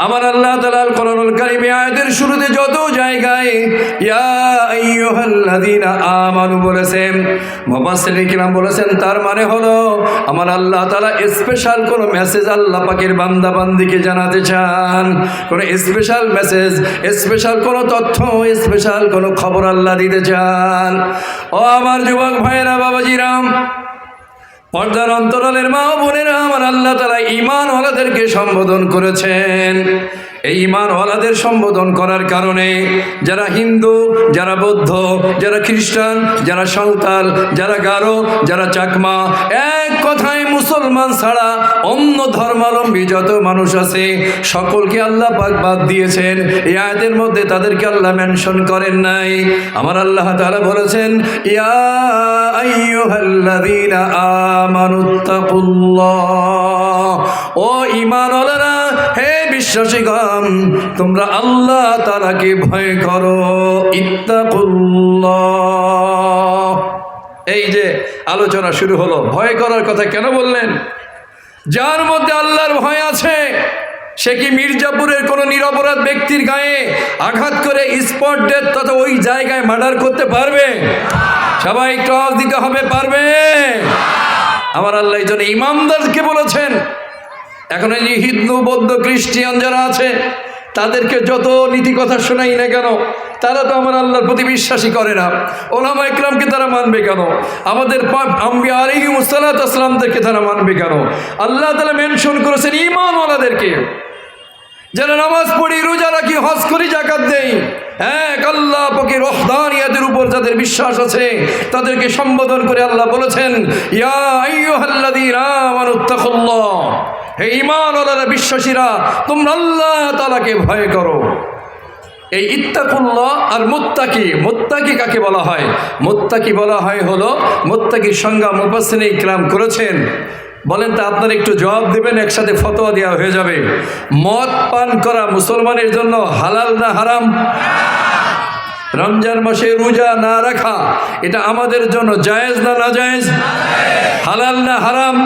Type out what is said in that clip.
আমার আল্লাহ তাআলা কোরআনুল কারীমে আয়াতের শুরুতে যত জায়গায় ইয়া আইয়ুহাল্লাযীনা আমানু বলেছেন, মুফাসসিরিন কিরাম বলেছেন তার মানে হলো আমার আল্লাহ তাআলা স্পেশাল কোনো মেসেজ আল্লাহ পাকের বান্দা বান্দিকে জানাতে চান, কোনো স্পেশাল মেসেজ, স্পেশাল কোনো তথ্য, স্পেশাল কোনো খবর আল্লাহ দিতে চান। ও আমার যুবক ভাইয়েরা, বাবাজিরাম, পর্দার অন্তরালের মা ও বোনেরা, আমার আল্লাহ তাআলা ঈমানওয়ালাদেরকে সম্বোধন করেছেন। এই ঈমানওয়ালাদের সম্বোধন করার কারণে যারা হিন্দু, যারা বৌদ্ধ, যারা খ্রিস্টান, যারা সাঁওতাল, যারা গারো, যারা চাকমা, এক কথায় মুসলমান ছাড়া অন্য ধর্মাবলম্বী যত মানুষ আছে সকলকে আল্লাহ পাক বাদ দিয়েছেন। এই আয়াতের মধ্যে তাদেরকে আল্লাহ মেনশন করেন নাই। আমার আল্লাহ তাআলা বলেছেন ইয়া আইয়ুহাল্লাযীনা আমানুত্তাকুল্লাহ, ও ঈমানওয়ালারা, হে বিশ্বাসীগণ, তোমরা আল্লাহ তাআলাকে ভয় করো। ইত্তাকুল্লাহ, এই যে আলোচনা শুরু হলো, ভয় করার কথা কেন বললেন? যার মধ্যে আল্লাহর ভয় আছে সে কি মির্জাপুরের কোনো নিরপরাধ ব্যক্তির গায়ে আঘাত করে স্পট ডেথ তথা ওই জায়গায় মার্ডার করতে পারবে? সবাই একটু আওয়াজ দিতে হবে, পারবে? আমার আল্লাহ এই জন্য ইমামদারকে বলেছেন। এখন এই যে হিন্দু, বৌদ্ধ, খ্রিস্টান যারা আছে তাদেরকে যত নীতি কথা শোনাই না কেন, তারা তো আমার আল্লাহর প্রতি বিশ্বাসী করে না। ওলামা ইকরামকে তারা মানবে কেন? আমাদের আম্বিয়া আলাইহিমুস সালাতু ওয়াস সালামদেরকে তারা মানবে কেন? আল্লাহ তাআলা মেনশন করেছেন ঈমানওয়ালাদেরকে, যারা নামাজ পড়ি, রোজা রাখি, হজ করি, যাকাত দেই, এক আল্লাহ পাকের ওহদানিয়াতের উপর যাদের বিশ্বাস আছে তাদেরকে সম্বোধন করে আল্লাহ বলেছেন ইয়া আইয়ুহাল্লাযীনা আমানুত্তাকুল্লাহ, হে ঈমানওয়ালারা, বিশ্বাসীরা, তোমরা আল্লাহ তাআলাকে ভয় করো। এই ইত্তাকুল্লাহ আর মুত্তাকি, মুত্তাকি কাকে বলা হয়? মুত্তাকি বলা হয় হলো, মুত্তাকির সংজ্ঞা মুফাসসিরিন ইকরাম করেছেন। বলেন তো, আপনারা একটু জবাব দেবেন, একসাথে ফতোয়া দেওয়া হয়ে যাবে। মদ পান করা মুসলমানের জন্য হালাল না হারাম? রমজান মাসে রোজা না রাখা এটা আমাদের জন্য জায়েজ না নাজায়েজ? হালাল না হারাম?